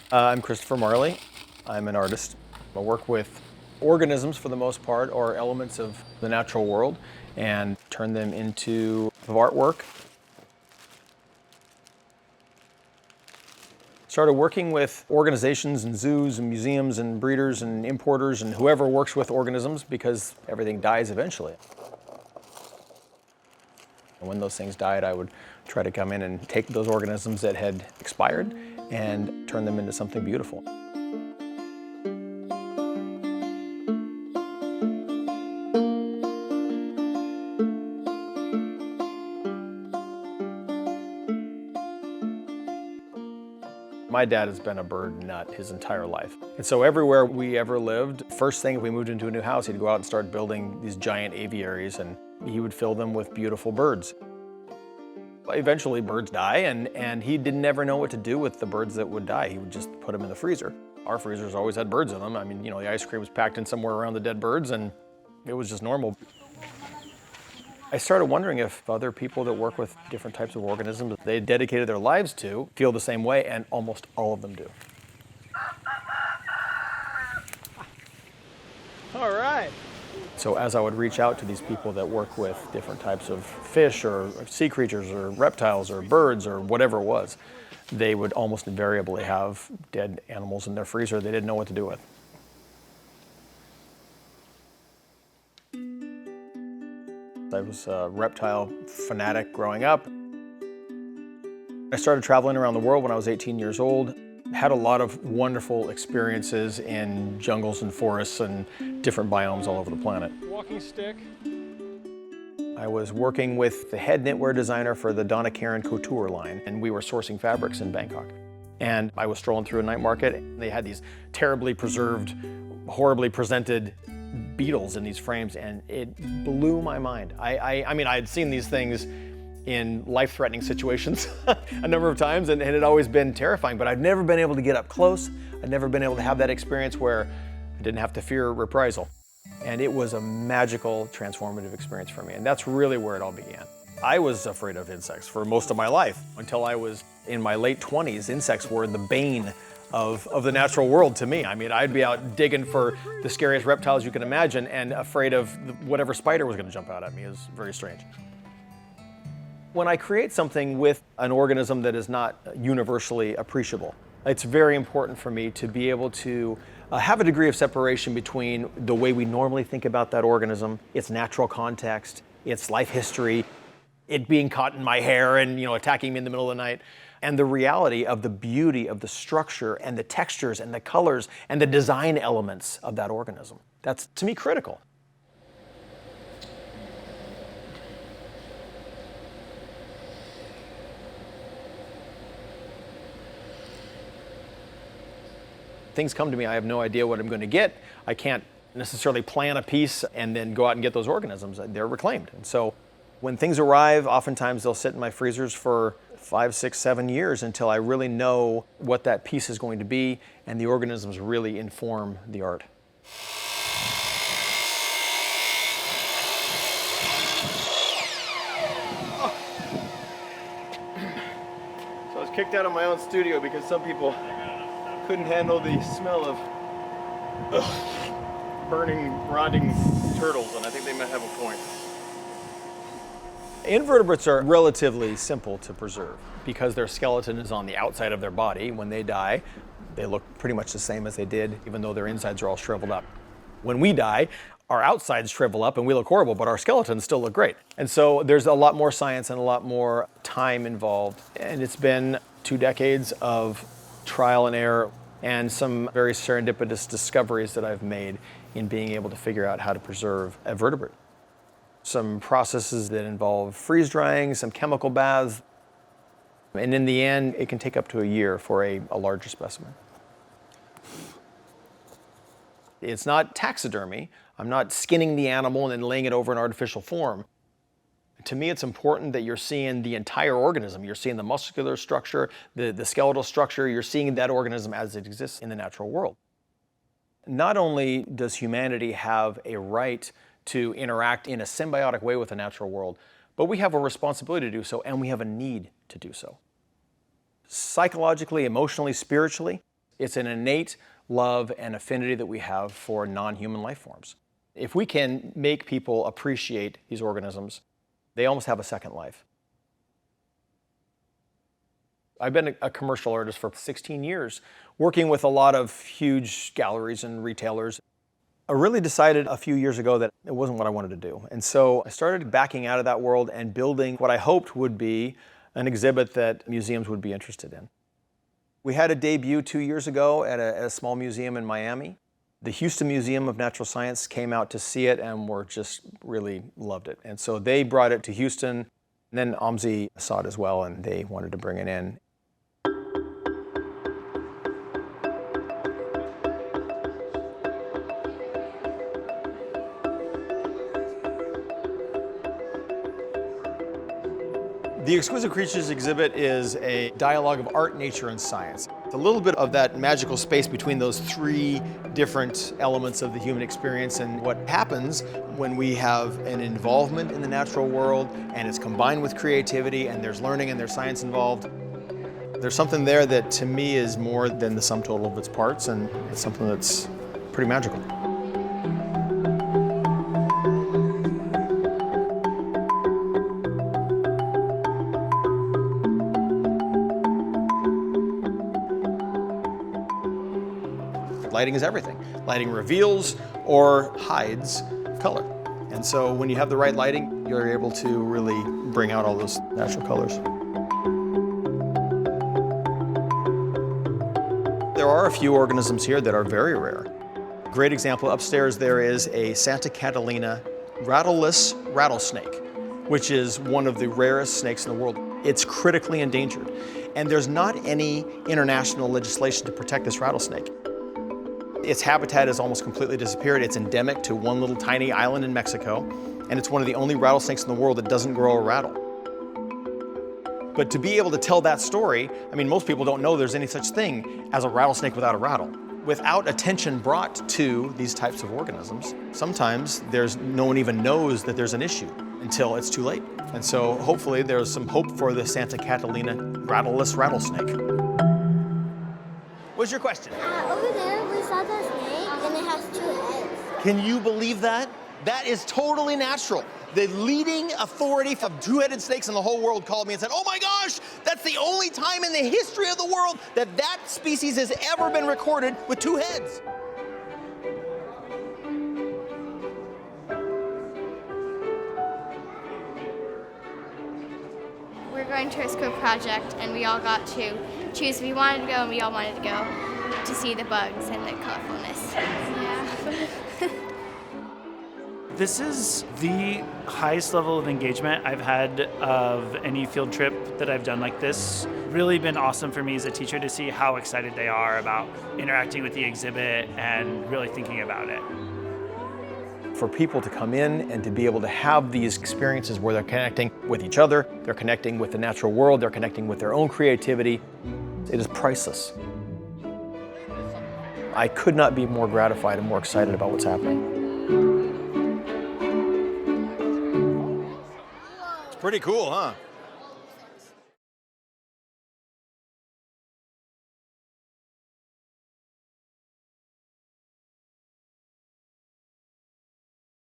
I'm Christopher Marley. I'm an artist. I work with organisms for the most part, or elements of the natural world, and turn them into artwork. Started working with organizations and zoos and museums and breeders and importers and whoever works with organisms, because everything dies eventually. And when those things died, I would try to come in and take those organisms that had expired and turn them into something beautiful. My dad has been a bird nut his entire life. And so everywhere we ever lived, first thing if we moved into a new house, he'd go out and start building these giant aviaries, and he would fill them with beautiful birds. Eventually birds die, and he didn't ever know what to do with the birds that would die. He would just put them in the freezer. Our freezers always had birds in them. I mean, the ice cream was packed in somewhere around the dead birds, and it was just normal. I started wondering if other people that work with different types of organisms that they dedicated their lives to feel the same way, and almost all of them do. All right. So as I would reach out to these people that work with different types of fish or sea creatures or reptiles or birds or whatever it was, they would almost invariably have dead animals in their freezer they didn't know what to do with. I was a reptile fanatic growing up. I started traveling around the world when I was 18 years old. Had a lot of wonderful experiences in jungles and forests and different biomes all over the planet. Walking stick. I was working with the head knitwear designer for the Donna Karan couture line, and we were sourcing fabrics in Bangkok. And I was strolling through a night market, and they had these terribly preserved, horribly presented beetles in these frames, and it blew my mind. I mean, I had seen these things in life-threatening situations a number of times, and it had always been terrifying, but I'd never been able to get up close. I'd never been able to have that experience where I didn't have to fear reprisal. And it was a magical, transformative experience for me, and that's really where it all began. I was afraid of insects for most of my life. Until I was in my late 20s, insects were the bane of the natural world to me. I mean, I'd be out digging for the scariest reptiles you can imagine and afraid of whatever spider was going to jump out at me. It was very strange. When I create something with an organism that is not universally appreciable, it's very important for me to be able to have a degree of separation between the way we normally think about that organism, its natural context, its life history, it being caught in my hair and attacking me in the middle of the night, and the reality of the beauty of the structure and the textures and the colors and the design elements of that organism. That's, to me, critical. Things come to me, I have no idea what I'm going to get. I can't necessarily plan a piece and then go out and get those organisms. They're reclaimed. And so when things arrive, oftentimes they'll sit in my freezers for 5, 6, 7 years until I really know what that piece is going to be, and the organisms really inform the art. So I was kicked out of my own studio because some people couldn't handle the smell of burning, rotting turtles, and I think they might have a point. Invertebrates are relatively simple to preserve because their skeleton is on the outside of their body. When they die, they look pretty much the same as they did, even though their insides are all shriveled up. When we die, our outsides shrivel up and we look horrible, but our skeletons still look great. And so there's a lot more science and a lot more time involved. And it's been 2 decades of trial and error and some very serendipitous discoveries that I've made in being able to figure out how to preserve a vertebrate. Some processes that involve freeze drying, some chemical baths, and in the end, it can take up to a year for a larger specimen. It's not taxidermy. I'm not skinning the animal and then laying it over an artificial form. To me, it's important that you're seeing the entire organism. You're seeing the muscular structure, the skeletal structure. You're seeing that organism as it exists in the natural world. Not only does humanity have a right to interact in a symbiotic way with the natural world, but we have a responsibility to do so, and we have a need to do so. Psychologically, emotionally, spiritually, It's an innate love and affinity that we have for non-human life forms. If we can make people appreciate these organisms, they almost have a second life. I've been a commercial artist for 16 years, working with a lot of huge galleries and retailers. I really decided a few years ago that it wasn't what I wanted to do. And so I started backing out of that world and building what I hoped would be an exhibit that museums would be interested in. We had a debut 2 years ago at a small museum in Miami. The Houston Museum of Natural Science came out to see it and really loved it. And so they brought it to Houston, and then OMSI saw it as well, and they wanted to bring it in. The Exquisite Creatures exhibit is a dialogue of art, nature, and science. It's a little bit of that magical space between those three different elements of the human experience and what happens when we have an involvement in the natural world and it's combined with creativity and there's learning and there's science involved. There's something there that to me is more than the sum total of its parts, and it's something that's pretty magical. Lighting is everything. Lighting reveals or hides color. And so when you have the right lighting, you're able to really bring out all those natural colors. There are a few organisms here that are very rare. A great example upstairs there is a Santa Catalina rattleless rattlesnake, which is one of the rarest snakes in the world. It's critically endangered. And there's not any international legislation to protect this rattlesnake. Its habitat has almost completely disappeared. It's endemic to one little tiny island in Mexico, and it's one of the only rattlesnakes in the world that doesn't grow a rattle. But to be able to tell that story, I mean, most people don't know there's any such thing as a rattlesnake without a rattle. Without attention brought to these types of organisms, sometimes no one even knows that there's an issue until it's too late. And so hopefully there's some hope for the Santa Catalina rattleless rattlesnake. What's your question? Over there, we saw the snake, and it has 2 heads. Can you believe that? That is totally natural. The leading authority for two-headed snakes in the whole world called me and said, "Oh my gosh, that's the only time in the history of the world that species has ever been recorded with 2 heads." We're going to a school project, and we all got to choose if we wanted to go, and we all wanted to go to see the bugs and the colorfulness. Yeah. This is the highest level of engagement I've had of any field trip that I've done like this. Really been awesome for me as a teacher to see how excited they are about interacting with the exhibit and really thinking about it. For people to come in and to be able to have these experiences where they're connecting with each other, they're connecting with the natural world, they're connecting with their own creativity, it is priceless. I could not be more gratified and more excited about what's happening. It's pretty cool, huh?